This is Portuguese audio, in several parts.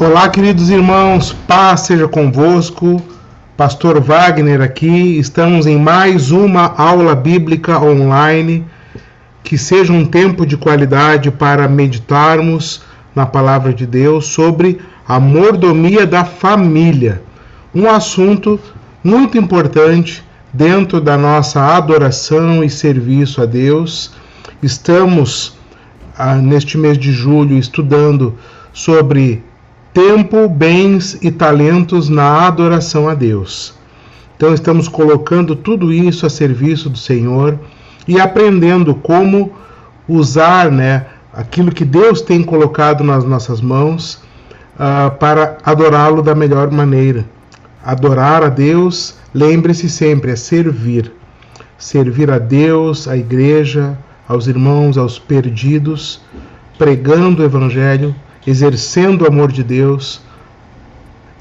Olá, queridos irmãos, paz seja convosco. Pastor Wagner aqui. Estamos em mais uma aula bíblica online. Que seja um tempo de qualidade para meditarmos na palavra de Deus sobre a mordomia da família. Um assunto muito importante dentro da nossa adoração e serviço a Deus. Estamos, neste mês de julho, estudando sobre tempo, bens e talentos na adoração a Deus. Então estamos colocando tudo isso a serviço do Senhor e aprendendo como usar, aquilo que Deus tem colocado nas nossas mãos para adorá-lo da melhor maneira. Adorar a Deus, lembre-se sempre, é servir. Servir a Deus, à igreja, aos irmãos, aos perdidos, pregando o Evangelho, exercendo o amor de Deus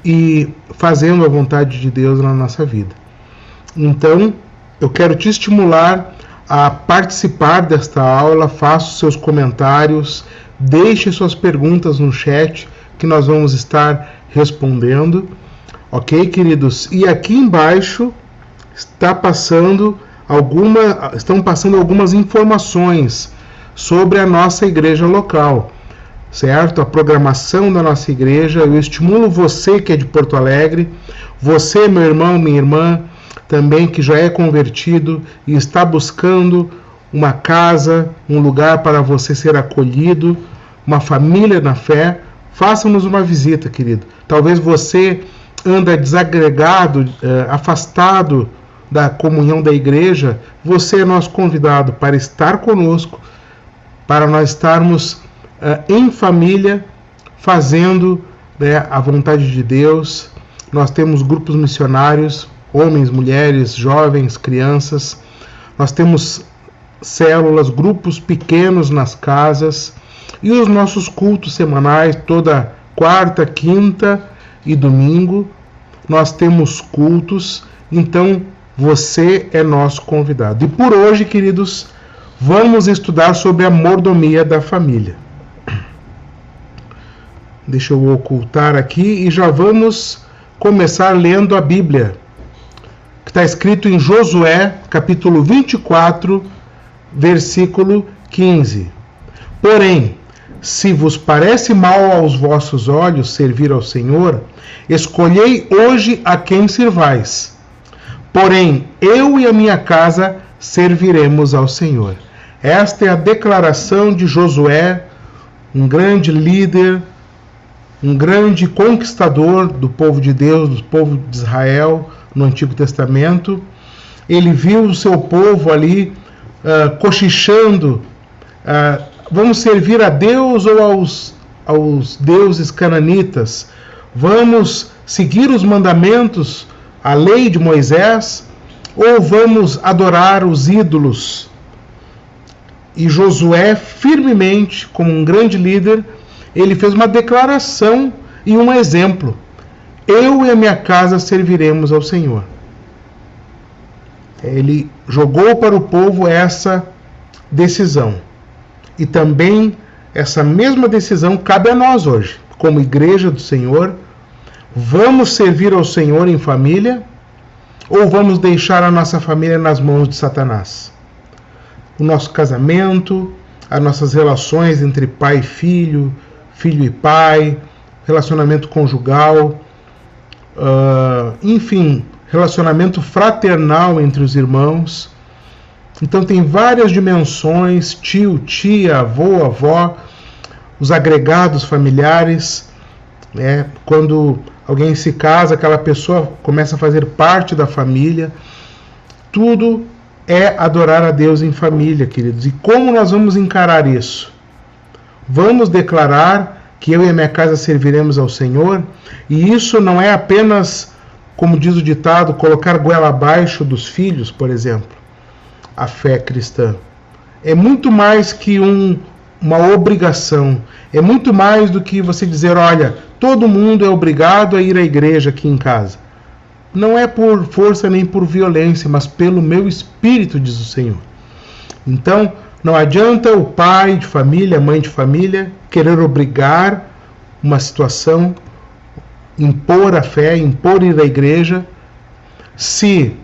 e fazendo a vontade de Deus na nossa vida. Então, eu quero te estimular a participar desta aula, faça os seus comentários, deixe suas perguntas no chat que nós vamos estar respondendo. Ok, queridos? E aqui embaixo estão passando algumas informações sobre a nossa igreja local. Certo? A programação da nossa igreja. Eu estimulo você que é de Porto Alegre, você, meu irmão, minha irmã, também que já é convertido e está buscando uma casa, um lugar para você ser acolhido, uma família na fé, faça-nos uma visita, querido. Talvez você anda desagregado, afastado da comunhão da igreja, você é nosso convidado para estar conosco, para nós estarmos em família, fazendo a vontade de Deus. Nós temos grupos missionários, homens, mulheres, jovens, crianças. Nós temos células, grupos pequenos nas casas. E os nossos cultos semanais, toda quarta, quinta e domingo, nós temos cultos. Então, você é nosso convidado. E por hoje, queridos, vamos estudar sobre a mordomia da família. Deixa eu ocultar aqui e já vamos começar lendo a Bíblia, que está escrito em Josué, capítulo 24, versículo 15. Porém, se vos parece mal aos vossos olhos servir ao Senhor, escolhei hoje a quem servais. Porém, eu e a minha casa serviremos ao Senhor. Esta é a declaração de Josué, um grande líder, um grande conquistador do povo de Deus, do povo de Israel no Antigo Testamento. Ele viu o seu povo ali cochichando, vamos servir a Deus ou aos deuses cananitas? Vamos seguir os mandamentos, a lei de Moisés, ou vamos adorar os ídolos? E Josué, firmemente, como um grande líder, ele fez uma declaração e um exemplo. Eu e a minha casa serviremos ao Senhor. Ele jogou para o povo essa decisão. E também essa mesma decisão cabe a nós hoje, como igreja do Senhor. Vamos servir ao Senhor em família ou vamos deixar a nossa família nas mãos de Satanás? O nosso casamento, as nossas relações entre pai e filho, filho e pai, relacionamento conjugal, enfim, relacionamento fraternal entre os irmãos. Então tem várias dimensões, tio, tia, avô, avó, os agregados familiares. Quando alguém se casa, aquela pessoa começa a fazer parte da família. Tudo é adorar a Deus em família, queridos. E como nós vamos encarar isso? Vamos declarar que eu e a minha casa serviremos ao Senhor, e isso não é apenas, como diz o ditado, colocar goela abaixo dos filhos, por exemplo. A fé cristã é muito mais que uma obrigação, é muito mais do que você dizer, olha, todo mundo é obrigado a ir à igreja aqui em casa. Não é por força nem por violência, mas pelo meu espírito, diz o Senhor. Então, não adianta o pai de família, a mãe de família, querer obrigar uma situação impor a fé, impor ir à igreja, se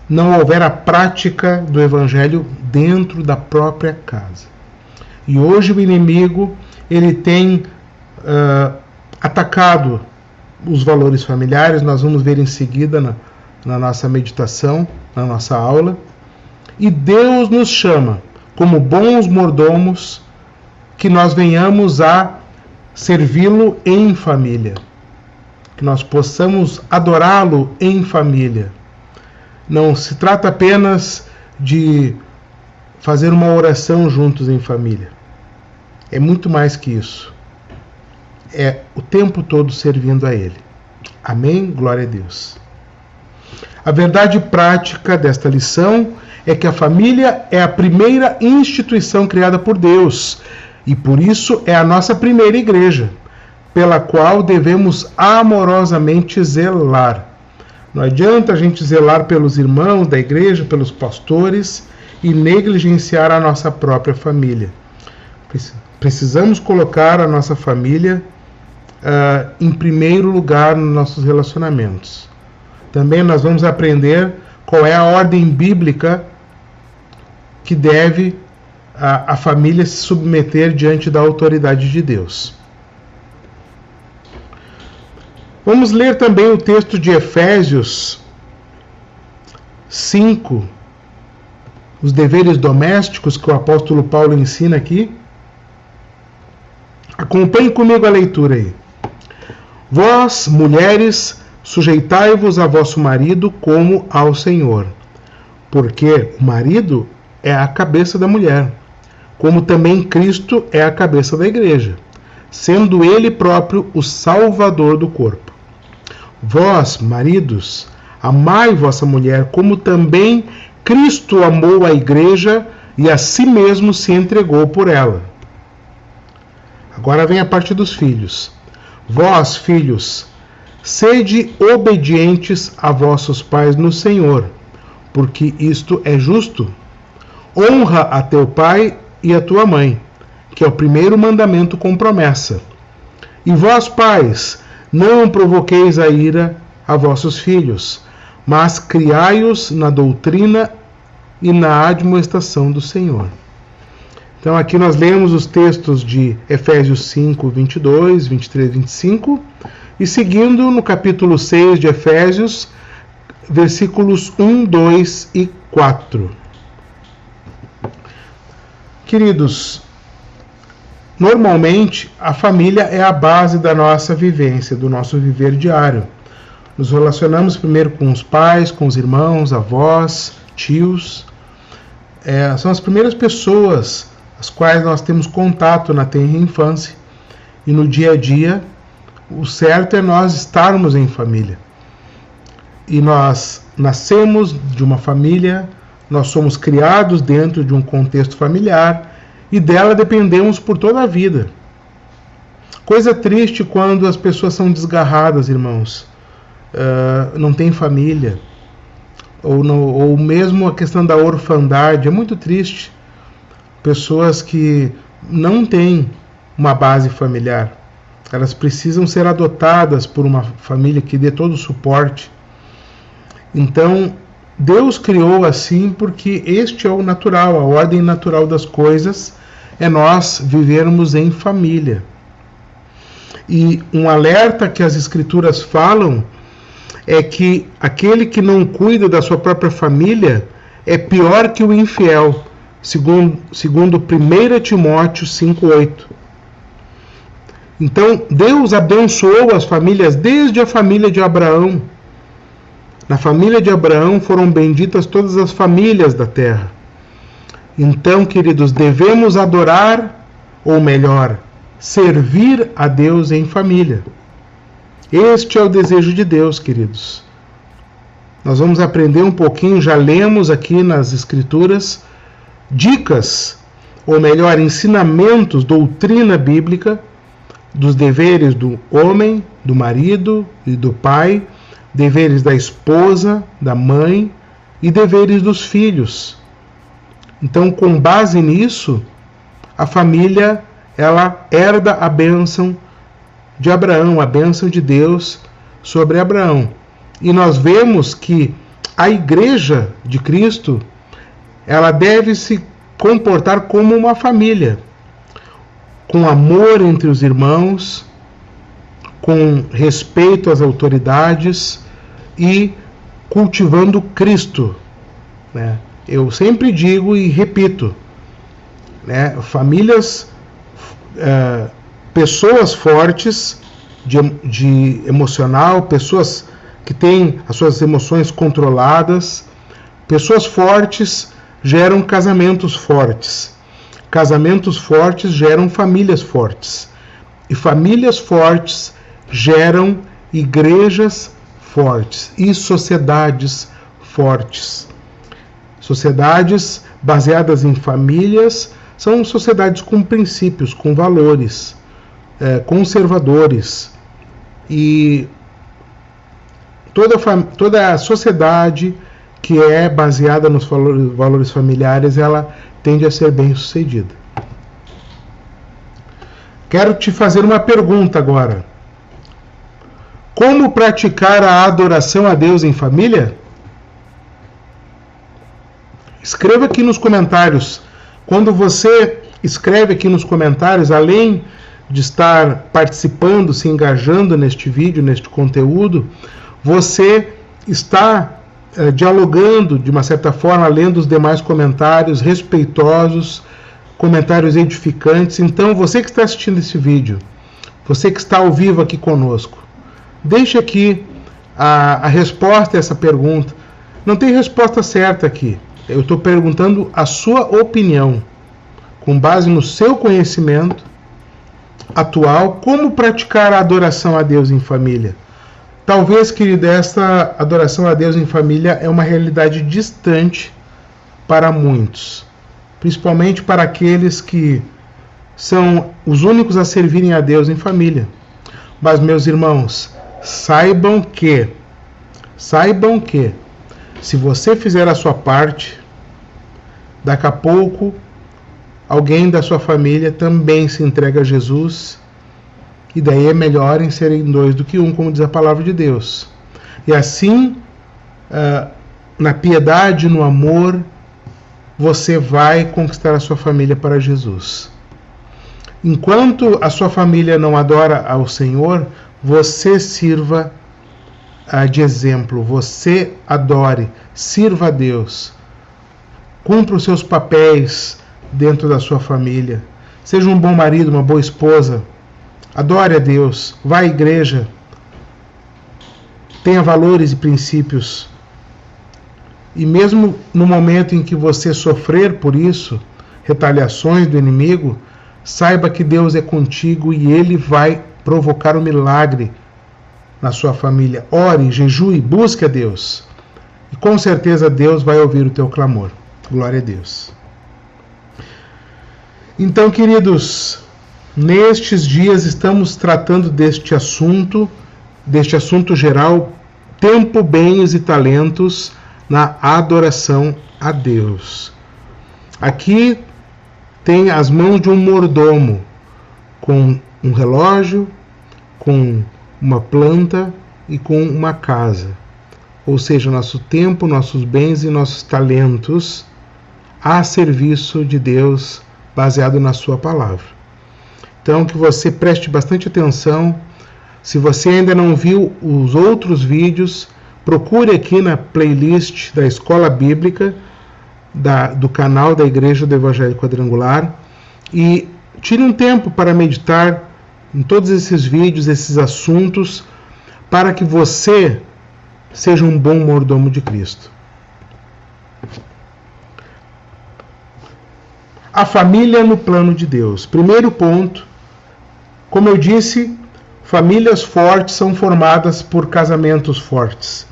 não houver a prática do Evangelho dentro da própria casa. E hoje o inimigo ele tem atacado os valores familiares. Nós vamos ver em seguida na nossa meditação, na nossa aula. E Deus nos chama, como bons mordomos, que nós venhamos a servi-lo em família, que nós possamos adorá-lo em família. Não se trata apenas de fazer uma oração juntos em família. É muito mais que isso. É o tempo todo servindo a Ele. Amém? Glória a Deus. A verdade prática desta lição é que a família é a primeira instituição criada por Deus e por isso é a nossa primeira igreja, pela qual devemos amorosamente zelar. Não adianta a gente zelar pelos irmãos da igreja, pelos pastores e negligenciar a nossa própria família. Precisamos colocar a nossa família em primeiro lugar nos nossos relacionamentos. Também nós vamos aprender qual é a ordem bíblica que deve a família se submeter diante da autoridade de Deus. Vamos ler também o texto de Efésios 5, os deveres domésticos que o apóstolo Paulo ensina aqui. Acompanhe comigo a leitura aí. Vós, mulheres, sujeitai-vos a vosso marido como ao Senhor, porque o marido é a cabeça da mulher, como também Cristo é a cabeça da igreja, sendo ele próprio o Salvador do corpo. Vós, maridos, amai vossa mulher, como também Cristo amou a igreja e a si mesmo se entregou por ela. Agora vem a parte dos filhos. Vós, filhos, sede obedientes a vossos pais no Senhor, porque isto é justo. Honra a teu pai e a tua mãe, que é o primeiro mandamento com promessa. E vós, pais, não provoqueis a ira a vossos filhos, mas criai-os na doutrina e na admoestação do Senhor. Então aqui nós lemos os textos de Efésios 5, 22, 23, 25, e seguindo no capítulo 6 de Efésios, versículos 1, 2 e 4. Queridos, normalmente a família é a base da nossa vivência, do nosso viver diário. Nos relacionamos primeiro com os pais, com os irmãos, avós, tios. São as primeiras pessoas as quais nós temos contato na tenra infância. E no dia a dia, o certo é nós estarmos em família. E nós nascemos de uma família, nós somos criados dentro de um contexto familiar e dela dependemos por toda a vida. Coisa triste quando as pessoas são desgarradas, irmãos. Não tem família. Ou mesmo a questão da orfandade. É muito triste. Pessoas que não têm uma base familiar. Elas precisam ser adotadas por uma família que dê todo o suporte. Então, Deus criou assim porque este é o natural, a ordem natural das coisas é nós vivermos em família. E um alerta que as Escrituras falam é que aquele que não cuida da sua própria família é pior que o infiel, segundo 1 Timóteo 5,8. Então, Deus abençoou as famílias desde a família de Abraão. Na família de Abraão foram benditas todas as famílias da terra. Então, queridos, devemos adorar, ou melhor, servir a Deus em família. Este é o desejo de Deus, queridos. Nós vamos aprender um pouquinho, já lemos aqui nas Escrituras, dicas, ou melhor, ensinamentos, doutrina bíblica, dos deveres do homem, do marido e do pai, deveres da esposa, da mãe e deveres dos filhos. Então, com base nisso, a família, ela herda a bênção de Abraão, a bênção de Deus, sobre Abraão. E nós vemos que a igreja de Cristo, ela deve se comportar como uma família, com amor entre os irmãos, com respeito às autoridades e cultivando Cristo, né? Eu sempre digo e repito, né? Famílias, pessoas fortes de emocional, pessoas que têm as suas emoções controladas, pessoas fortes geram casamentos fortes. Casamentos fortes geram famílias fortes. E famílias fortes geram igrejas fortes e sociedades fortes. Sociedades baseadas em famílias são sociedades com princípios, com valores, conservadores. E toda a sociedade que é baseada nos valores familiares, ela tende a ser bem-sucedida. Quero te fazer uma pergunta agora. Como praticar a adoração a Deus em família? Escreva aqui nos comentários. Quando você escreve aqui nos comentários, além de estar participando, se engajando neste vídeo, neste conteúdo, você está dialogando, de uma certa forma, lendo os demais comentários respeitosos, comentários edificantes. Então, você que está assistindo esse vídeo, você que está ao vivo aqui conosco, deixe aqui a resposta a essa pergunta. Não tem resposta certa aqui. Eu estou perguntando a sua opinião, com base no seu conhecimento atual, como praticar a adoração a Deus em família. Talvez, querida, esta adoração a Deus em família é uma realidade distante para muitos, principalmente para aqueles que são os únicos a servirem a Deus em família. Mas, meus irmãos, saibam que, se você fizer a sua parte, daqui a pouco alguém da sua família também se entrega a Jesus. E daí é melhor em serem dois do que um, como diz a palavra de Deus. E assim, na piedade, no amor, você vai conquistar a sua família para Jesus. Enquanto a sua família não adora ao Senhor, você sirva de exemplo, você adore, sirva a Deus. Cumpra os seus papéis dentro da sua família. Seja um bom marido, uma boa esposa. Adore a Deus, vá à igreja, tenha valores e princípios. E mesmo no momento em que você sofrer por isso, retaliações do inimigo, saiba que Deus é contigo e Ele vai provocar um milagre na sua família. Ore, jejue, busque a Deus. E com certeza Deus vai ouvir o teu clamor. Glória a Deus. Então, queridos, nestes dias estamos tratando deste assunto geral, tempo, bens e talentos na adoração a Deus. Aqui tem as mãos de um mordomo, com um relógio, com uma planta e com uma casa. Ou seja, nosso tempo, nossos bens e nossos talentos a serviço de Deus, baseado na sua palavra. Então, que você preste bastante atenção. Se você ainda não viu os outros vídeos, procure aqui na playlist da Escola Bíblica, do canal da Igreja do Evangelho Quadrangular, e tire um tempo para meditar em todos esses vídeos, esses assuntos, para que você seja um bom mordomo de Cristo. A família no plano de Deus. Primeiro ponto, como eu disse, famílias fortes são formadas por casamentos fortes.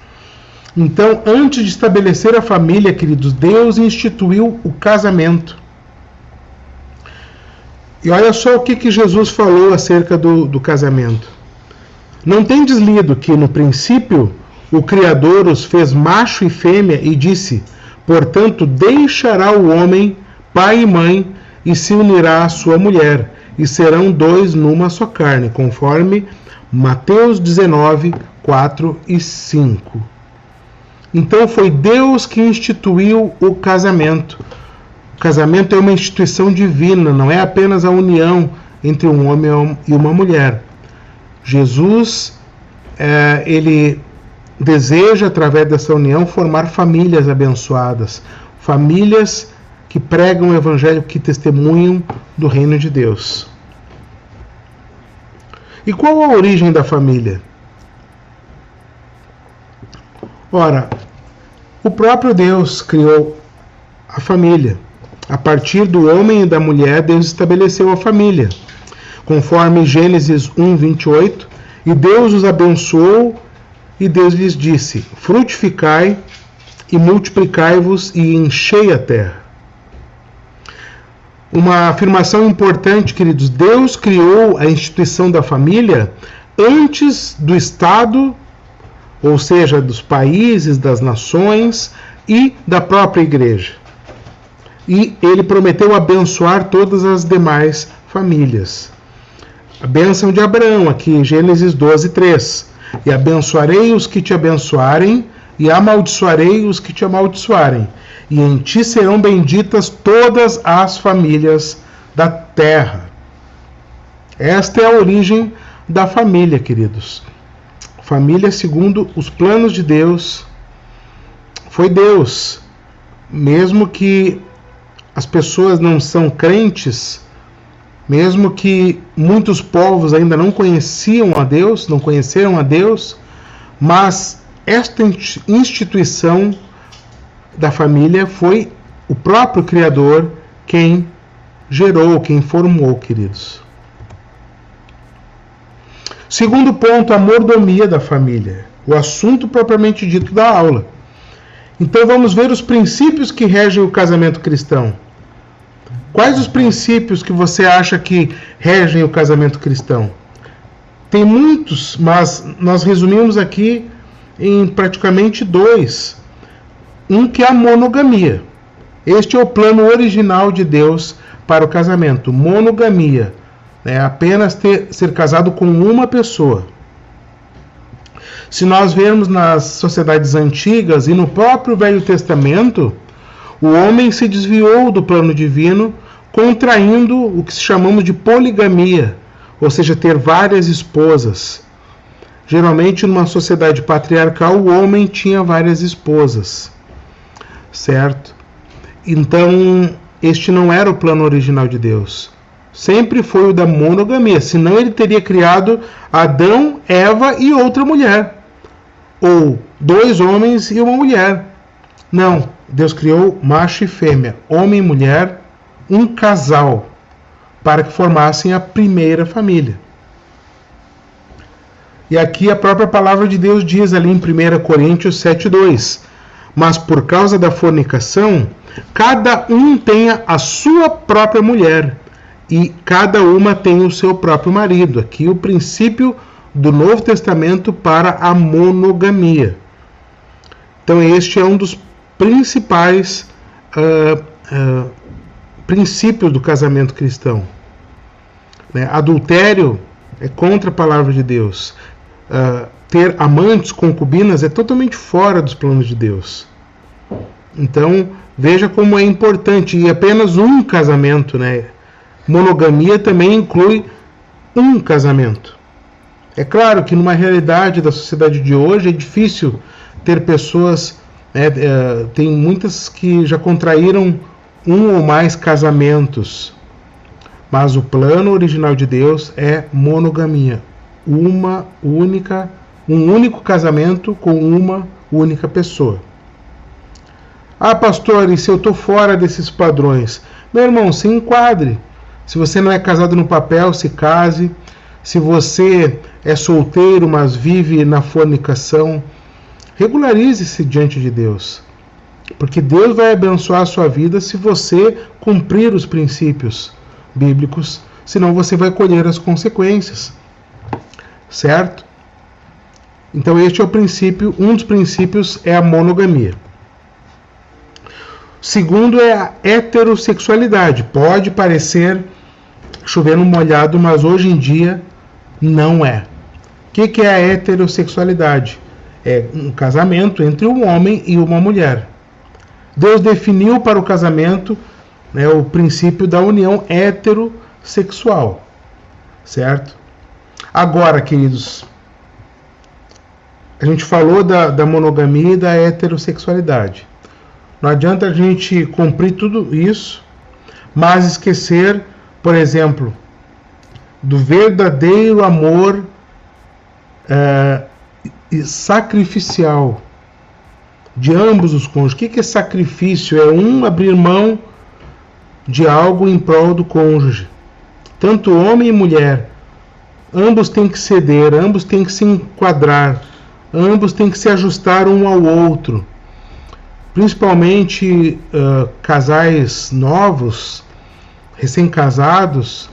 Então, antes de estabelecer a família, queridos, Deus instituiu o casamento. E olha só o que Jesus falou acerca do casamento. Não tendes lido que, no princípio, o Criador os fez macho e fêmea e disse: portanto, deixará o homem pai e mãe e se unirá à sua mulher, e serão dois numa só carne, conforme Mateus 19, 4 e 5. Então foi Deus que instituiu o casamento. O casamento é uma instituição divina, não é apenas a união entre um homem e uma mulher. Jesus, ele deseja, através dessa união, formar famílias abençoadas, famílias que pregam o Evangelho, que testemunham do reino de Deus. E qual a origem da família? Ora, o próprio Deus criou a família. A partir do homem e da mulher, Deus estabeleceu a família. Conforme Gênesis 1, 28, e Deus os abençoou, e Deus lhes disse: frutificai e multiplicai-vos e enchei a terra. Uma afirmação importante, queridos: Deus criou a instituição da família antes do Estado, ou seja, dos países, das nações e da própria igreja. E ele prometeu abençoar todas as demais famílias. A bênção de Abraão, aqui em Gênesis 12, 3. E abençoarei os que te abençoarem, e amaldiçoarei os que te amaldiçoarem. E em ti serão benditas todas as famílias da terra. Esta é a origem da família, queridos. Família segundo os planos de Deus. Foi Deus, mesmo que as pessoas não são crentes, mesmo que muitos povos ainda não conheciam a Deus, não conheceram a Deus, mas esta instituição da família foi o próprio Criador quem gerou, quem formou, queridos. Segundo ponto, a mordomia da família, o assunto propriamente dito da aula. Então vamos ver os princípios que regem o casamento cristão. Quais os princípios que você acha que regem o casamento cristão? Tem muitos, mas nós resumimos aqui em praticamente 2. Um que é a monogamia. Este é o plano original de Deus para o casamento. Monogamia. É apenas ser casado com uma pessoa. Se nós vermos nas sociedades antigas e no próprio Velho Testamento, o homem se desviou do plano divino, contraindo o que chamamos de poligamia, ou seja, ter várias esposas. Geralmente, numa sociedade patriarcal, o homem tinha várias esposas, certo? Então, este não era o plano original de Deus. Sempre foi o da monogamia, senão ele teria criado Adão, Eva e outra mulher, ou 2 homens e uma mulher. Não, Deus criou macho e fêmea, homem e mulher, um casal, para que formassem a primeira família. E aqui a própria palavra de Deus diz ali em 1 Coríntios 7:2, mas por causa da fornicação, cada um tenha a sua própria mulher, e cada uma tem o seu próprio marido. Aqui o princípio do Novo Testamento para a monogamia. Então este é um dos principais princípios do casamento cristão. Adultério é contra a palavra de Deus. Ter amantes, concubinas, é totalmente fora dos planos de Deus. Então veja como é importante. E apenas um casamento, Monogamia também inclui um casamento. É claro que numa realidade da sociedade de hoje é difícil ter pessoas, tem muitas que já contraíram um ou mais casamentos, mas o plano original de Deus é monogamia, um único casamento com uma única pessoa. Ah, pastor, e se eu estou fora desses padrões? Meu irmão, se enquadre. Se você não é casado no papel, se case. Se você é solteiro, mas vive na fornicação, regularize-se diante de Deus. Porque Deus vai abençoar a sua vida se você cumprir os princípios bíblicos, senão você vai colher as consequências. Certo? Então este é o princípio, um dos princípios é a monogamia. Segundo é a heterossexualidade. Pode parecer chover no molhado, mas hoje em dia não é. O que é a heterossexualidade? É um casamento entre um homem e uma mulher. Deus definiu para o casamento, né, o princípio da união heterossexual, certo? Agora, queridos, a gente falou da monogamia e da heterossexualidade. Não adianta a gente cumprir tudo isso, mas esquecer, por exemplo, do verdadeiro amor sacrificial de ambos os cônjuges. O que é sacrifício? É um abrir mão de algo em prol do cônjuge. Tanto homem e mulher, ambos têm que ceder, ambos têm que se enquadrar, ambos têm que se ajustar um ao outro. Principalmente casais novos, recém-casados,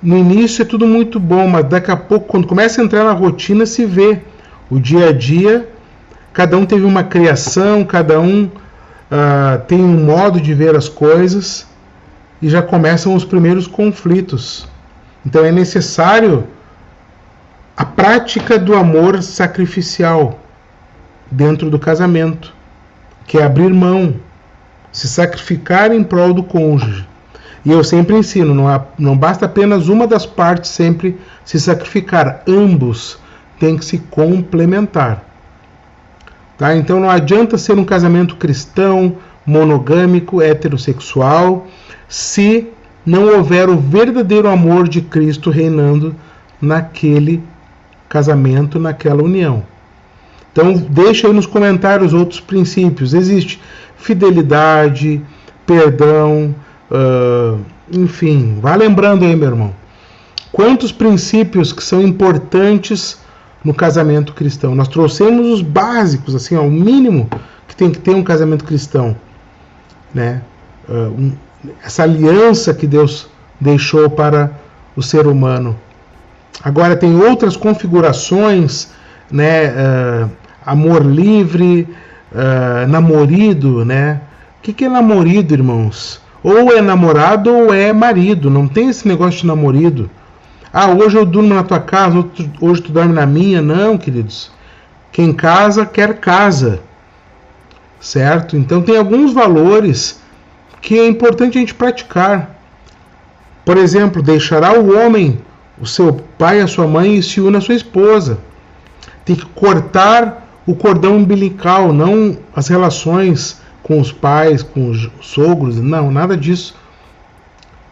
no início é tudo muito bom, mas daqui a pouco, quando começa a entrar na rotina, se vê o dia a dia. Cada um teve uma criação, cada um tem um modo de ver as coisas e já começam os primeiros conflitos. Então é necessário a prática do amor sacrificial dentro do casamento, que é abrir mão, se sacrificar em prol do cônjuge. E eu sempre ensino, não basta apenas uma das partes sempre se sacrificar, ambos têm que se complementar. Tá? Então não adianta ser um casamento cristão, monogâmico, heterossexual, se não houver o verdadeiro amor de Cristo reinando naquele casamento, naquela união. Então deixa aí nos comentários outros princípios. Existe fidelidade, perdão, enfim, vá lembrando aí, meu irmão. Quantos princípios que são importantes no casamento cristão. Nós trouxemos os básicos, assim, ó, o mínimo que tem que ter um casamento cristão, né? Essa aliança que Deus deixou para o ser humano. Agora tem outras configurações, né? Amor livre, namorido, né? O que é namorido, irmãos? Ou é namorado ou é marido. Não tem esse negócio de namorido. Hoje eu durmo na tua casa, hoje tu dorme na minha. Não, queridos. Quem casa, quer casa. Certo? Então tem alguns valores que é importante a gente praticar. Por exemplo, deixará o homem, o seu pai e a sua mãe, e se une à sua esposa. Tem que cortar o cordão umbilical, não as relações com os pais, com os sogros. Não, nada disso.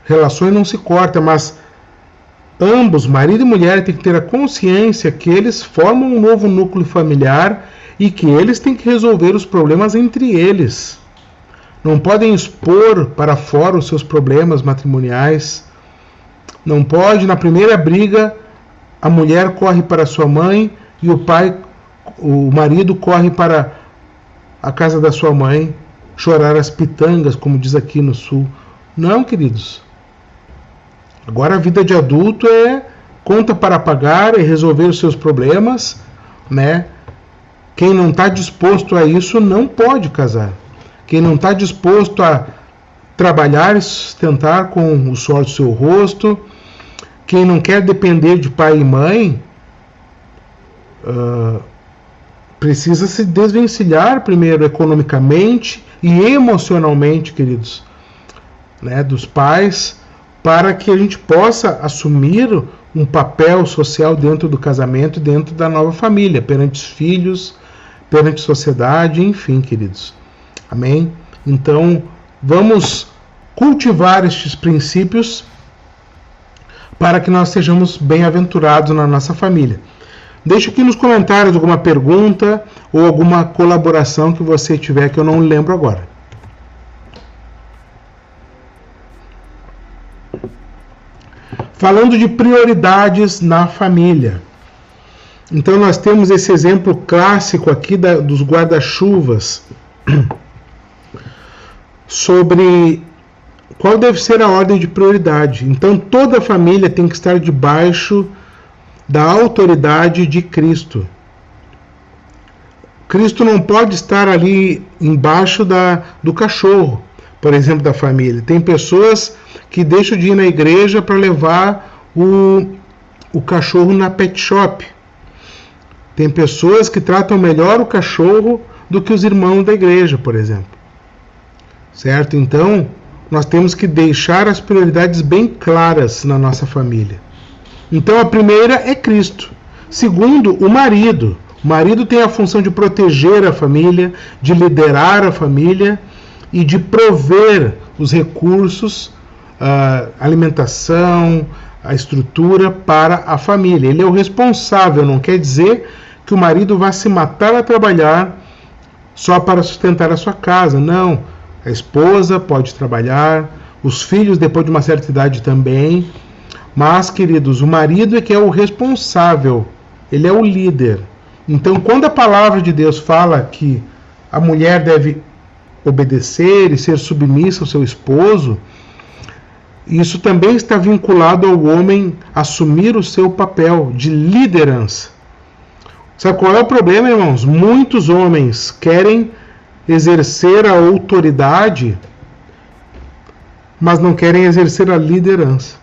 Relações não se cortam, mas ambos, marido e mulher, têm que ter a consciência que eles formam um novo núcleo familiar e que eles têm que resolver os problemas entre eles. Não podem expor para fora os seus problemas matrimoniais. Não pode, na primeira briga, a mulher corre para sua mãe e o marido corre para a casa da sua mãe chorar as pitangas, como diz aqui no sul. Não, queridos. Agora a vida de adulto é conta para pagar, é resolver os seus problemas, né? Quem não está disposto a isso não pode casar. Quem não está disposto a trabalhar e sustentar com o suor do seu rosto, quem não quer depender de pai e mãe, precisa se desvencilhar primeiro economicamente e emocionalmente, queridos, né, dos pais, para que a gente possa assumir um papel social dentro do casamento, dentro da nova família, perante os filhos, perante a sociedade, enfim, queridos. Amém? Então, vamos cultivar estes princípios para que nós sejamos bem-aventurados na nossa família. Deixe aqui nos comentários alguma pergunta ou alguma colaboração que você tiver que eu não lembro agora. Falando de prioridades na família. Então nós temos esse exemplo clássico aqui dos guarda-chuvas sobre qual deve ser a ordem de prioridade. Então toda a família tem que estar debaixo da autoridade de Cristo. Cristo não pode estar ali embaixo do cachorro, por exemplo, da família. Tem pessoas que deixam de ir na igreja para levar o o cachorro na pet shop. Tem pessoas que tratam melhor o cachorro do que os irmãos da igreja, por exemplo. Certo? Então, nós temos que deixar as prioridades bem claras na nossa família. Então, a primeira é Cristo. Segundo, o marido. O marido tem a função de proteger a família, de liderar a família e de prover os recursos, a alimentação, a estrutura para a família. Ele é o responsável, não quer dizer que o marido vá se matar a trabalhar só para sustentar a sua casa. Não, a esposa pode trabalhar, os filhos depois de uma certa idade também, mas, queridos, o marido é que é o responsável, ele é o líder. Então, quando a palavra de Deus fala que a mulher deve obedecer e ser submissa ao seu esposo, isso também está vinculado ao homem assumir o seu papel de liderança. Sabe qual é o problema, irmãos? Muitos homens querem exercer a autoridade, mas não querem exercer a liderança.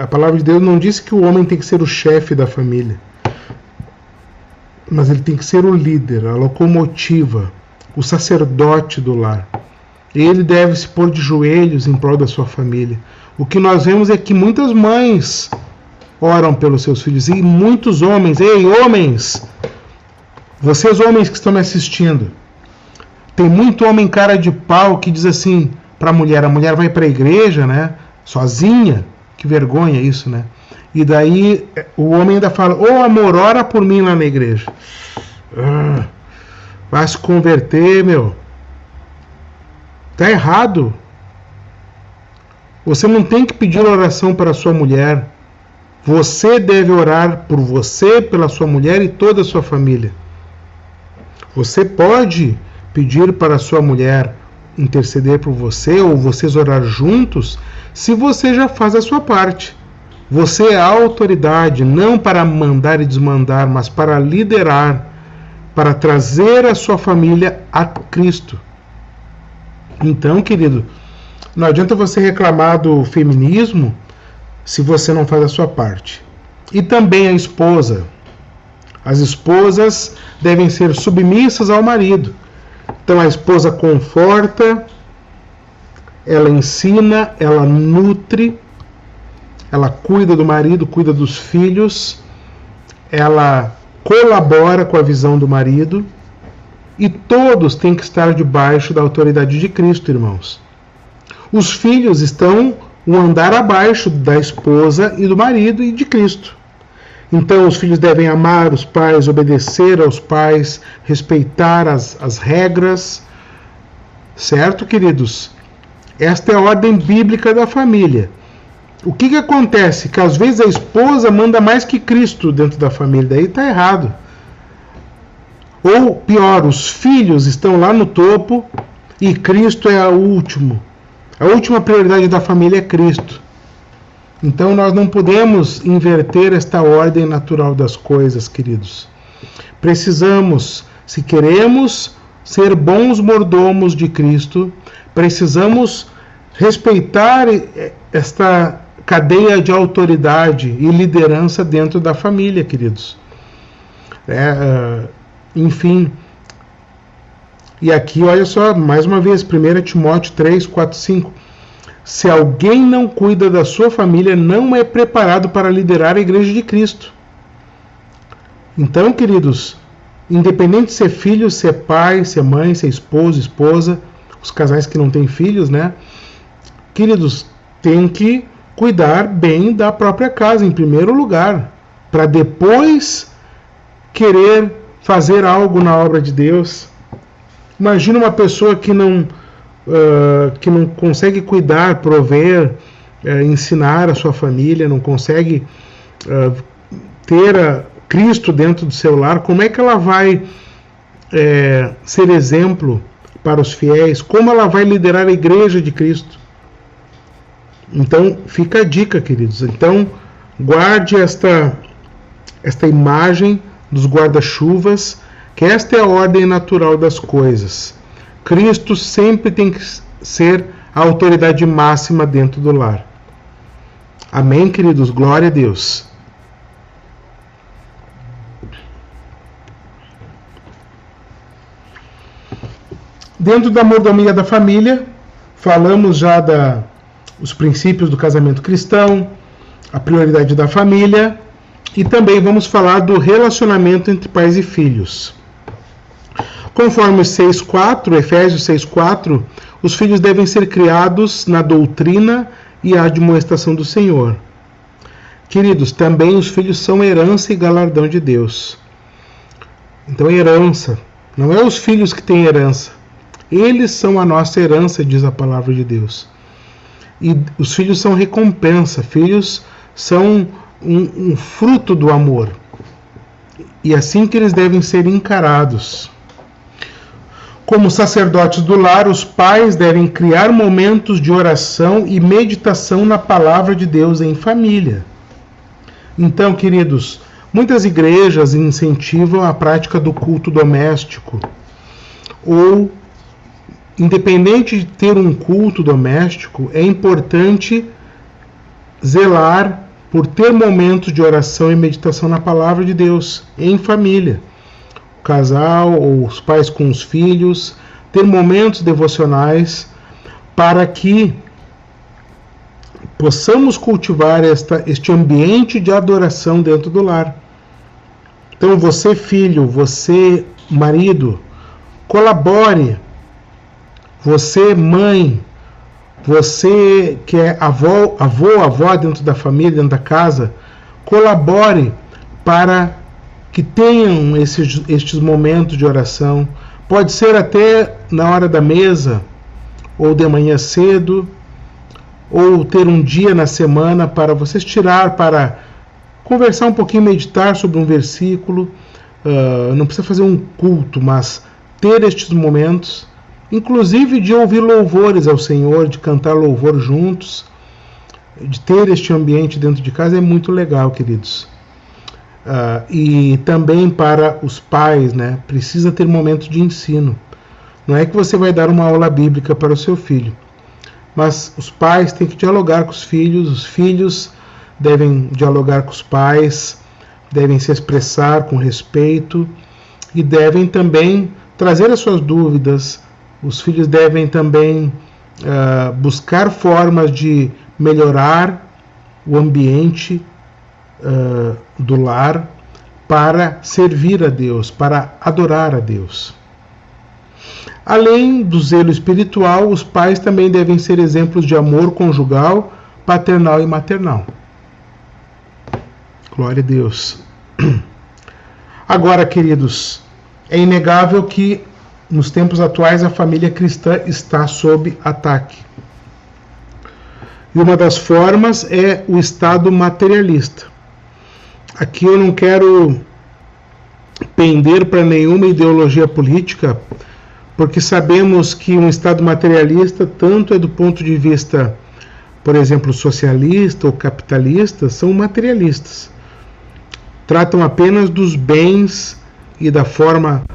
A palavra de Deus não diz que o homem tem que ser o chefe da família, mas ele tem que ser o líder, a locomotiva, o sacerdote do lar. Ele deve se pôr de joelhos em prol da sua família. O que nós vemos é que muitas mães oram pelos seus filhos e muitos homens, ei, homens, vocês homens que estão me assistindo, tem muito homem cara de pau que diz assim para a mulher vai para a igreja, né, sozinha, que vergonha isso, né? E daí o homem ainda fala, ô amor, ora por mim lá na igreja. Vai se converter, meu. Tá errado. Você não tem que pedir oração para a sua mulher. Você deve orar por você, pela sua mulher e toda a sua família. Você pode pedir para a sua mulher interceder por você ou vocês orar juntos, se você já faz a sua parte. Você é a autoridade, não para mandar e desmandar, mas para liderar, para trazer a sua família a Cristo. Então, querido, não adianta você reclamar do feminismo se você não faz a sua parte. E também a esposa. As esposas devem ser submissas ao marido. Então a esposa conforta, ela ensina, ela nutre, ela cuida do marido, cuida dos filhos, ela colabora com a visão do marido, e todos têm que estar debaixo da autoridade de Cristo, irmãos. Os filhos estão um andar abaixo da esposa e do marido e de Cristo. Então os filhos devem amar os pais, obedecer aos pais, respeitar as regras. Certo, queridos? Esta é a ordem bíblica da família. O que acontece? Que às vezes a esposa manda mais que Cristo dentro da família. Daí está errado. Ou pior, os filhos estão lá no topo e Cristo é o último. A última prioridade da família é Cristo. Então nós não podemos inverter esta ordem natural das coisas, queridos. Precisamos, se queremos ser bons mordomos de Cristo, precisamos respeitar esta cadeia de autoridade e liderança dentro da família, queridos. Enfim, e aqui olha só, mais uma vez, 1 Timóteo 3, 4, 5. Se alguém não cuida da sua família, não é preparado para liderar a igreja de Cristo. Então, queridos, independente de ser filho, ser pai, ser mãe, ser esposo, esposa, os casais que não têm filhos, né? Queridos, tem que cuidar bem da própria casa, em primeiro lugar, para depois querer fazer algo na obra de Deus. Imagina uma pessoa que não consegue cuidar, prover, ensinar a sua família, não consegue ter Cristo dentro do seu lar. Como é que ela vai ser exemplo para os fiéis? Como ela vai liderar a igreja de Cristo? Então, fica a dica, queridos. Então, guarde esta imagem dos guarda-chuvas, que esta é a ordem natural das coisas. Cristo sempre tem que ser a autoridade máxima dentro do lar. Amém, queridos? Glória a Deus. Dentro da mordomia da família, falamos já os princípios do casamento cristão, a prioridade da família, e também vamos falar do relacionamento entre pais e filhos. Conforme Efésios 6,4, os filhos devem ser criados na doutrina e a admoestação do Senhor. Queridos, também os filhos são herança e galardão de Deus. Então, herança, não é os filhos que têm herança. Eles são a nossa herança, diz a palavra de Deus. E os filhos são recompensa, filhos são um fruto do amor. E assim que eles devem ser encarados. Como sacerdotes do lar, os pais devem criar momentos de oração e meditação na palavra de Deus em família. Então, queridos, muitas igrejas incentivam a prática do culto doméstico. Ou, independente de ter um culto doméstico, é importante zelar por ter momentos de oração e meditação na palavra de Deus em família. O casal ou os pais com os filhos, ter momentos devocionais para que possamos cultivar este ambiente de adoração dentro do lar. Então, você filho, você marido, colabore. Você mãe, você que é avó dentro da família, dentro da casa, colabore para que tenham estes momentos de oração. Pode ser até na hora da mesa, ou de manhã cedo, ou ter um dia na semana para vocês tirar, para conversar um pouquinho, meditar sobre um versículo. Não precisa fazer um culto, mas ter estes momentos, inclusive de ouvir louvores ao Senhor, de cantar louvor juntos, de ter este ambiente dentro de casa é muito legal, queridos. E também para os pais, né? Precisa ter momentos de ensino. Não é que você vai dar uma aula bíblica para o seu filho, mas os pais têm que dialogar com os filhos devem dialogar com os pais, devem se expressar com respeito e devem também trazer as suas dúvidas. Os filhos devem também buscar formas de melhorar o ambiente do lar para servir a Deus, para adorar a Deus. Além do zelo espiritual, os pais também devem ser exemplos de amor conjugal, paternal e maternal. Glória a Deus. Agora, queridos, é inegável que nos tempos atuais a família cristã está sob ataque. E uma das formas é o Estado materialista. Aqui eu não quero pender para nenhuma ideologia política, porque sabemos que um Estado materialista, tanto é do ponto de vista, por exemplo, socialista ou capitalista, são materialistas. Tratam apenas dos bens e da forma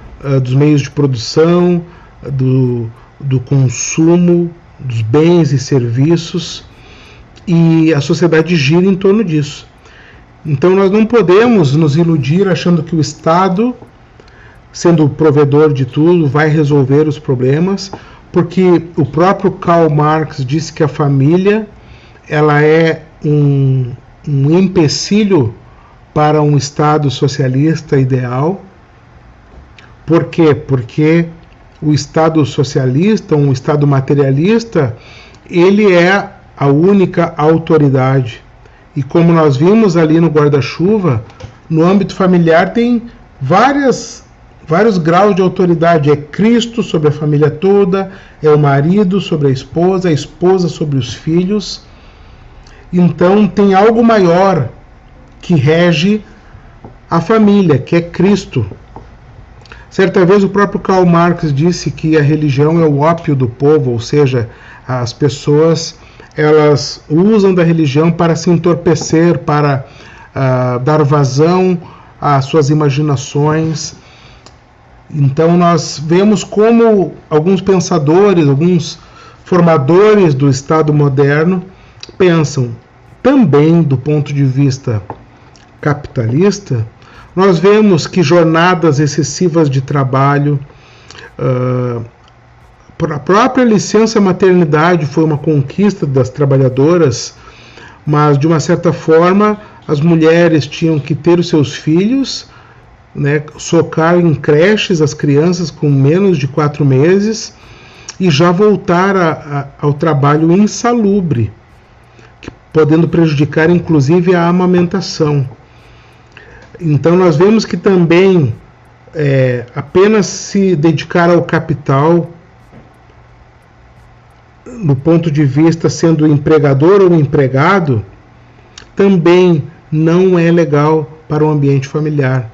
dos meios de produção, do consumo, dos bens e serviços, e a sociedade gira em torno disso. Então nós não podemos nos iludir achando que o Estado, sendo o provedor de tudo, vai resolver os problemas, porque o próprio Karl Marx disse que a família ela é um empecilho para um Estado socialista ideal. Por quê? Porque o Estado socialista, um Estado materialista, ele é a única autoridade. E como nós vimos ali no guarda-chuva, no âmbito familiar tem vários graus de autoridade. É Cristo sobre a família toda, é o marido sobre a esposa sobre os filhos. Então tem algo maior que rege a família, que é Cristo. Certa vez o próprio Karl Marx disse que a religião é o ópio do povo, ou seja, as pessoas elas usam da religião para se entorpecer, para dar vazão às suas imaginações. Então nós vemos como alguns pensadores, alguns formadores do Estado moderno pensam: também do ponto de vista capitalista, nós vemos que jornadas excessivas de trabalho, a própria licença maternidade foi uma conquista das trabalhadoras, mas de uma certa forma as mulheres tinham que ter os seus filhos, né, socar em creches as crianças com menos de 4 meses e já voltar ao trabalho insalubre, podendo prejudicar inclusive a amamentação. Então nós vemos que também apenas se dedicar ao capital, no ponto de vista sendo empregador ou empregado, também não é legal para o ambiente familiar.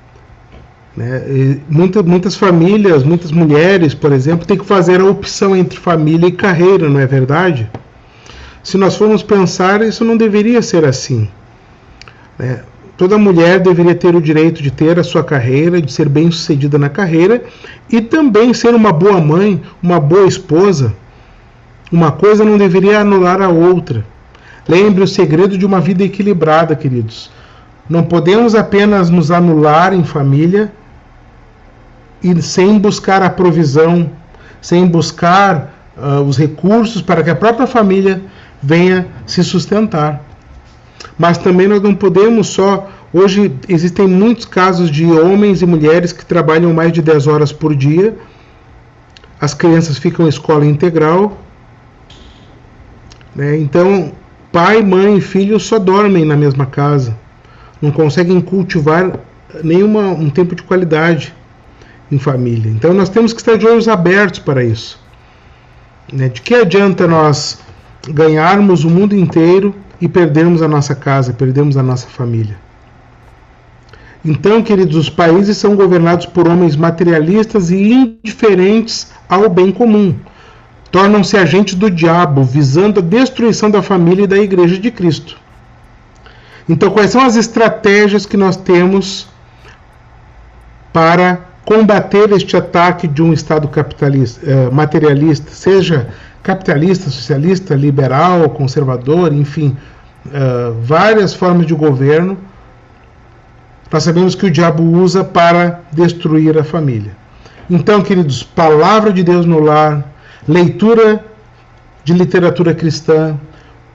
Né? Muitas famílias, muitas mulheres, por exemplo, têm que fazer a opção entre família e carreira, não é verdade? Se nós formos pensar, isso não deveria ser assim. Né? Toda mulher deveria ter o direito de ter a sua carreira, de ser bem-sucedida na carreira e também ser uma boa mãe, uma boa esposa. Uma coisa não deveria anular a outra. Lembre o segredo de uma vida equilibrada, queridos. Não podemos apenas nos anular em família e sem buscar a provisão, sem buscar os recursos para que a própria família venha se sustentar. Mas também nós não podemos só... Hoje existem muitos casos de homens e mulheres que trabalham mais de 10 horas por dia, as crianças ficam em escola integral, né? Então, pai, mãe e filho só dormem na mesma casa, não conseguem cultivar um tempo de qualidade em família. Então nós temos que estar de olhos abertos para isso. Né? De que adianta nós ganharmos o mundo inteiro e perdermos a nossa casa, perdermos a nossa família? Então, queridos, os países são governados por homens materialistas e indiferentes ao bem comum. Tornam-se agentes do diabo, visando a destruição da família e da Igreja de Cristo. Então, quais são as estratégias que nós temos para combater este ataque de um Estado capitalista, materialista, seja capitalista, socialista, liberal, conservador, enfim, várias formas de governo? Nós sabemos que o diabo usa para destruir a família. Então, queridos, palavra de Deus no lar, leitura de literatura cristã,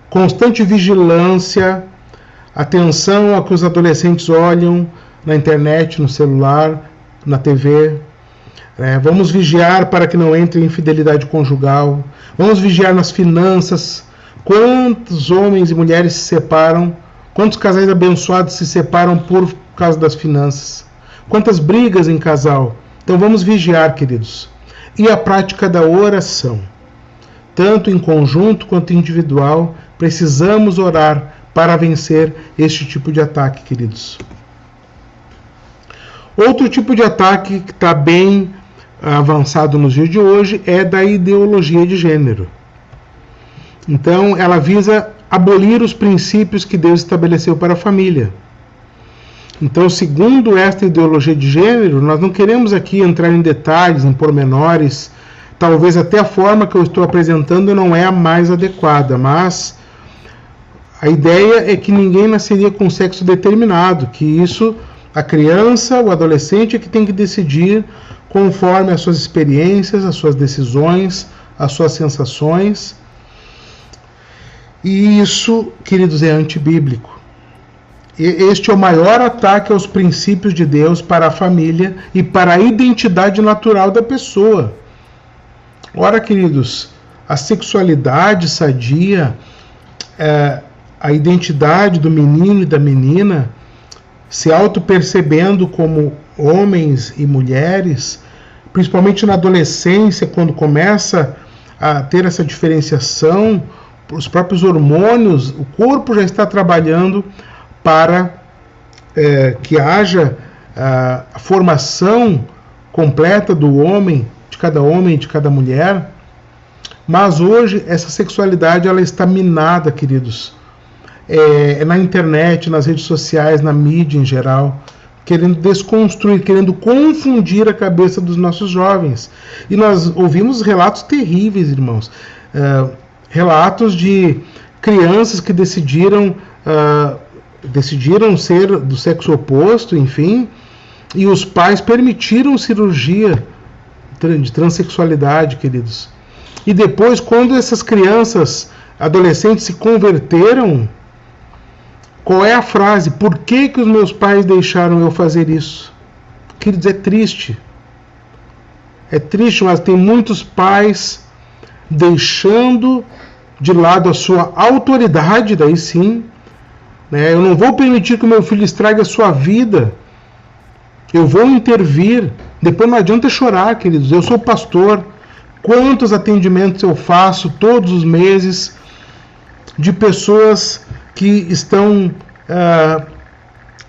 constante vigilância, atenção ao que os adolescentes olham na internet, no celular, na TV. Vamos vigiar para que não entre infidelidade conjugal. Vamos vigiar nas finanças. Quantos homens e mulheres se separam? Quantos casais abençoados se separam por causa das finanças? Quantas brigas em casal? Então vamos vigiar, queridos. E a prática da oração. Tanto em conjunto quanto individual, precisamos orar para vencer este tipo de ataque, queridos. Outro tipo de ataque que está bem avançado nos dias de hoje é da ideologia de gênero. Então, ela visa abolir os princípios que Deus estabeleceu para a família. Então, segundo esta ideologia de gênero, nós não queremos aqui entrar em detalhes, em pormenores. Talvez até a forma que eu estou apresentando não é a mais adequada, mas a ideia é que ninguém nasceria com sexo determinado, que isso a criança, o adolescente é que tem que decidir conforme as suas experiências, as suas decisões, as suas sensações. E isso, queridos, é antibíblico. Este é o maior ataque aos princípios de Deus para a família e para a identidade natural da pessoa. Ora, queridos, a sexualidade sadia, a identidade do menino e da menina, se auto-percebendo como homens e mulheres, principalmente na adolescência, quando começa a ter essa diferenciação, os próprios hormônios, o corpo já está trabalhando para que haja a formação completa do homem, de cada mulher. Mas hoje essa sexualidade ela está minada, queridos, na internet, nas redes sociais, na mídia em geral, querendo desconstruir, querendo confundir a cabeça dos nossos jovens. E nós ouvimos relatos terríveis, irmãos, relatos de crianças que decidiram decidiram ser do sexo oposto, enfim, e os pais permitiram cirurgia de transexualidade, queridos. E depois, quando essas crianças, adolescentes se converteram, qual é a frase? Por que os meus pais deixaram eu fazer isso? Queridos, é triste. É triste, mas tem muitos pais deixando de lado a sua autoridade, daí sim, né? Eu não vou permitir que o meu filho estrague a sua vida. Eu vou intervir. Depois não adianta chorar, queridos. Eu sou pastor. Quantos atendimentos eu faço todos os meses de pessoas que estão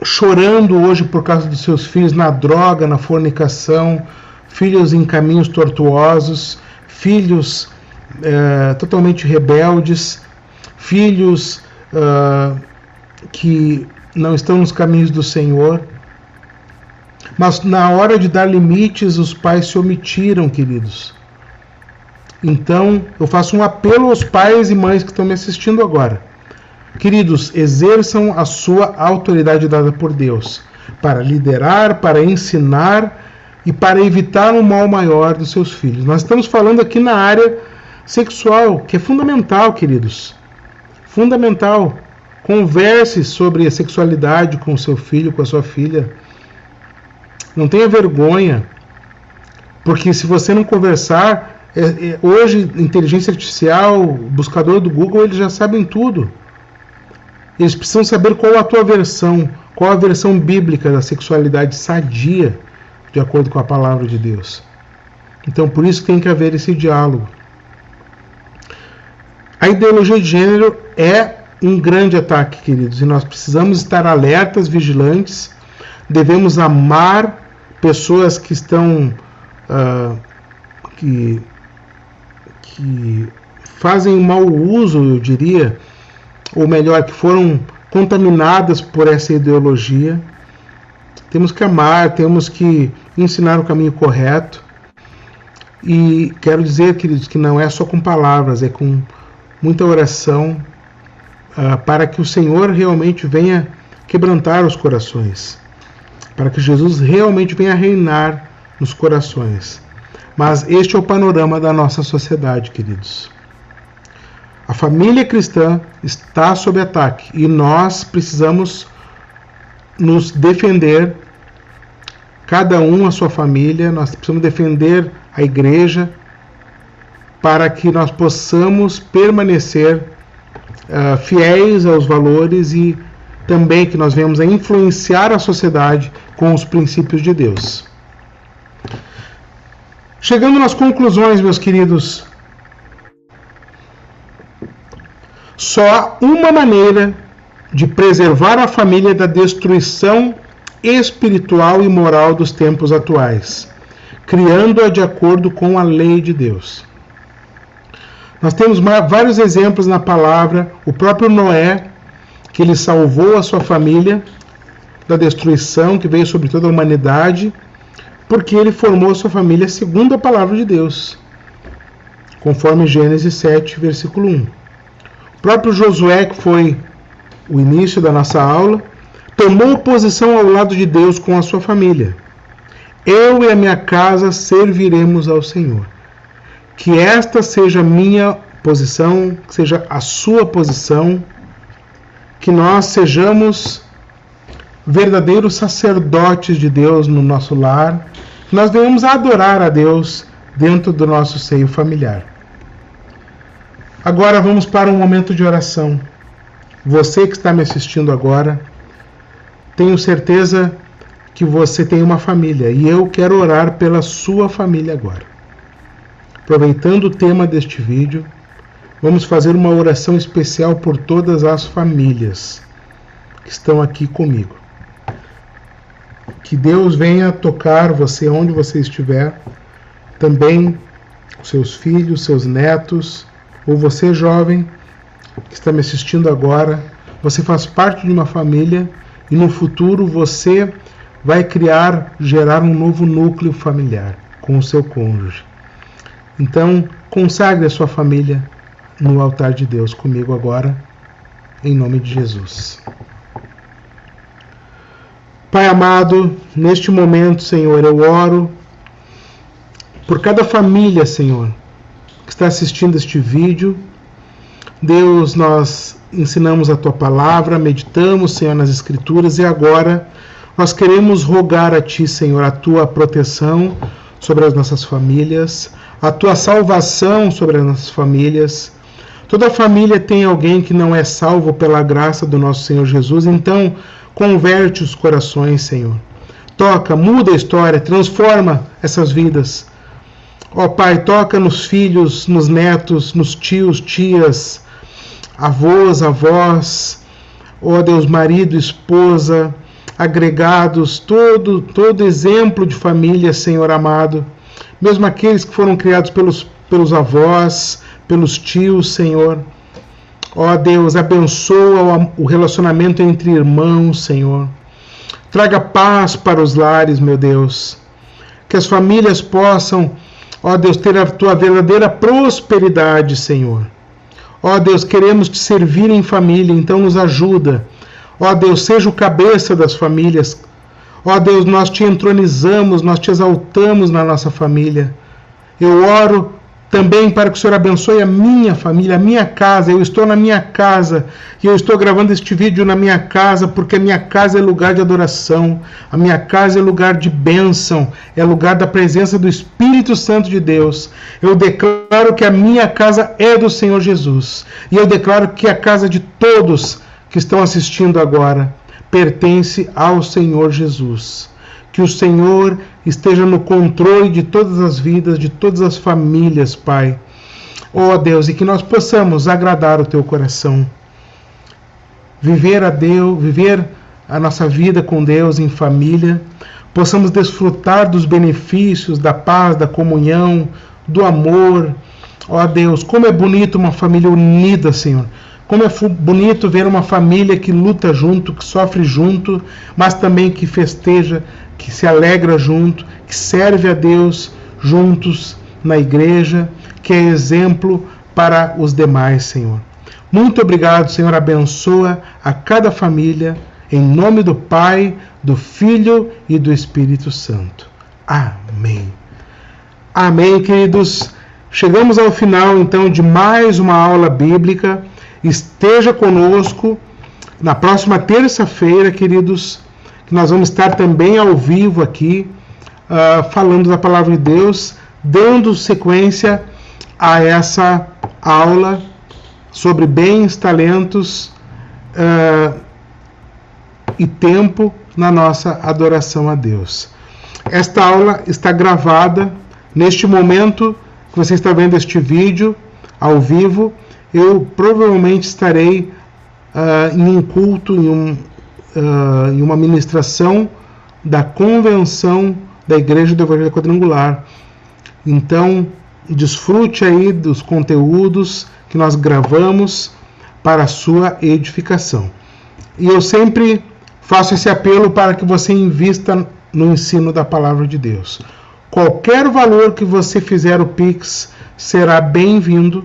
chorando hoje por causa dos seus filhos na droga, na fornicação, filhos em caminhos tortuosos, filhos totalmente rebeldes, filhos que não estão nos caminhos do Senhor. Mas na hora de dar limites, os pais se omitiram, queridos. Então, eu faço um apelo aos pais e mães que estão me assistindo agora. Queridos, exerçam a sua autoridade dada por Deus para liderar, para ensinar e para evitar um mal maior dos seus filhos. Nós estamos falando aqui na área sexual, que é fundamental, queridos. Fundamental. Converse sobre a sexualidade com o seu filho, com a sua filha. Não tenha vergonha, porque se você não conversar, hoje, inteligência artificial, buscador do Google, eles já sabem tudo. Eles precisam saber qual a tua versão, qual a versão bíblica da sexualidade sadia, de acordo com a palavra de Deus. Então, por isso tem que haver esse diálogo. A ideologia de gênero é um grande ataque, queridos, e nós precisamos estar alertas, vigilantes. Devemos amar pessoas que estão que fazem mau uso, eu diria, ou melhor, que foram contaminadas por essa ideologia. Temos que amar, temos que ensinar o caminho correto. E quero dizer, queridos, que não é só com palavras, é com muita oração, para que o Senhor realmente venha quebrantar os corações, para que Jesus realmente venha reinar nos corações. Mas este é o panorama da nossa sociedade, queridos. A família cristã está sob ataque e nós precisamos nos defender, cada um a sua família, nós precisamos defender a igreja para que nós possamos permanecer fiéis aos valores e também que nós venhamos a influenciar a sociedade com os princípios de Deus. Chegando nas conclusões, meus queridos, só há uma maneira de preservar a família da destruição espiritual e moral dos tempos atuais, criando-a de acordo com a lei de Deus. Nós temos vários exemplos na palavra. O próprio Noé, que ele salvou a sua família da destruição que veio sobre toda a humanidade, porque ele formou a sua família segundo a palavra de Deus, conforme Gênesis 7, versículo 1. O próprio Josué, que foi o início da nossa aula, tomou posição ao lado de Deus com a sua família. Eu e a minha casa serviremos ao Senhor. Que esta seja a minha posição, que seja a sua posição, que nós sejamos verdadeiros sacerdotes de Deus no nosso lar, que nós venhamos a adorar a Deus dentro do nosso seio familiar. Agora vamos para um momento de oração. Você que está me assistindo agora, tenho certeza que você tem uma família e eu quero orar pela sua família agora. Aproveitando o tema deste vídeo, vamos fazer uma oração especial por todas as famílias que estão aqui comigo. Que Deus venha tocar você onde você estiver, também os seus filhos, seus netos, ou você jovem que está me assistindo agora. Você faz parte de uma família e no futuro você vai gerar um novo núcleo familiar com o seu cônjuge. Então, consagre a sua família no altar de Deus comigo agora em nome de Jesus. Pai amado, neste momento, Senhor, eu oro por cada família, Senhor, que está assistindo este vídeo. Deus, nós ensinamos a Tua palavra, meditamos, Senhor, nas Escrituras, e agora nós queremos rogar a Ti, Senhor, a Tua proteção sobre as nossas famílias, a Tua salvação sobre as nossas famílias. Toda família tem alguém que não é salvo pela graça do nosso Senhor Jesus, então converte os corações, Senhor. Toca, muda a história, transforma essas vidas. Ó Pai, toca nos filhos, nos netos, nos tios, tias, avós, avós, ó Deus, marido, esposa, agregados, todo exemplo de família, Senhor amado, mesmo aqueles que foram criados pelos avós, pelos tios, Senhor. Ó Deus, abençoa o relacionamento entre irmãos, Senhor. Traga paz para os lares, meu Deus. Que as famílias possam, ó Deus, ter a Tua verdadeira prosperidade, Senhor. Ó Deus, queremos Te servir em família, então nos ajuda. Ó Deus, seja o cabeça das famílias. Ó Deus, nós Te entronizamos, nós Te exaltamos na nossa família. Eu oro também para que o Senhor abençoe a minha família, a minha casa. Eu estou na minha casa e eu estou gravando este vídeo na minha casa porque a minha casa é lugar de adoração, a minha casa é lugar de bênção, é lugar da presença do Espírito Santo de Deus. Eu declaro que a minha casa é do Senhor Jesus e eu declaro que a casa de todos que estão assistindo agora pertence ao Senhor Jesus. Que o Senhor esteja no controle de todas as vidas, de todas as famílias, Pai. Ó Deus, e que nós possamos agradar o Teu coração. Viver a nossa vida com Deus em família. Possamos desfrutar dos benefícios, da paz, da comunhão, do amor. Ó Deus, como é bonito uma família unida, Senhor. Como é bonito ver uma família que luta junto, que sofre junto, mas também que festeja, que se alegra junto, que serve a Deus juntos na igreja, que é exemplo para os demais, Senhor. Muito obrigado, Senhor. Abençoa a cada família, em nome do Pai, do Filho e do Espírito Santo. Amém. Amém, queridos. Chegamos ao final, então, de mais uma aula bíblica. Esteja conosco na próxima terça-feira, queridos, que nós vamos estar também ao vivo aqui, falando da Palavra de Deus, dando sequência a essa aula sobre bens, talentos e tempo na nossa adoração a Deus. Esta aula está gravada neste momento que você está vendo este vídeo ao vivo. Eu provavelmente estarei em um culto, em uma ministração da convenção da Igreja do Evangelho Quadrangular. Então, desfrute aí dos conteúdos que nós gravamos para a sua edificação. E eu sempre faço esse apelo para que você invista no ensino da Palavra de Deus. Qualquer valor que você fizer o Pix será bem-vindo,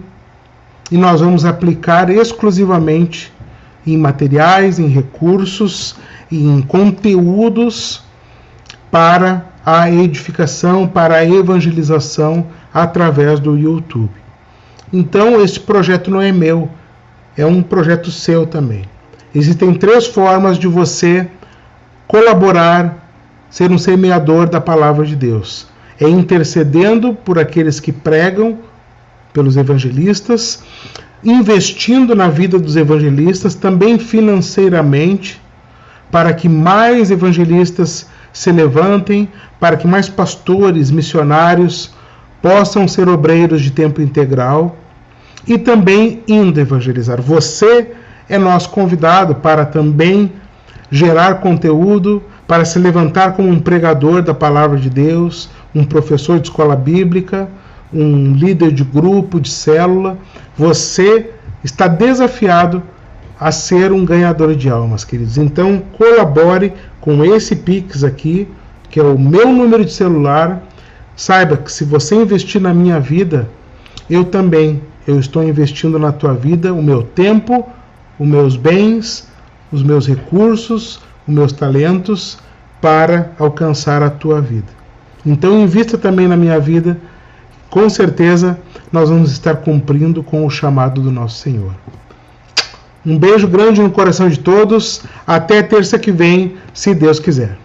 e nós vamos aplicar exclusivamente em materiais, em recursos e em conteúdos para a edificação, para a evangelização através do YouTube. Então, esse projeto não é meu, é um projeto seu também. Existem 3 formas de você colaborar, ser um semeador da palavra de Deus. É intercedendo por aqueles que pregam, pelos evangelistas, investindo na vida dos evangelistas, também financeiramente, para que mais evangelistas se levantem, para que mais pastores, missionários possam ser obreiros de tempo integral, e também indo evangelizar. Você é nosso convidado para também gerar conteúdo, para se levantar como um pregador da palavra de Deus, um professor de escola bíblica, um líder de grupo, de célula. Você está desafiado a ser um ganhador de almas, queridos. Então, colabore com esse Pix aqui, que é o meu número de celular. Saiba que se você investir na minha vida, eu estou investindo na tua vida o meu tempo os meus bens, os meus recursos, os meus talentos para alcançar a tua vida. Então invista também na minha vida, com certeza nós vamos estar cumprindo com o chamado do nosso Senhor. Um beijo grande no coração de todos, até terça que vem, se Deus quiser.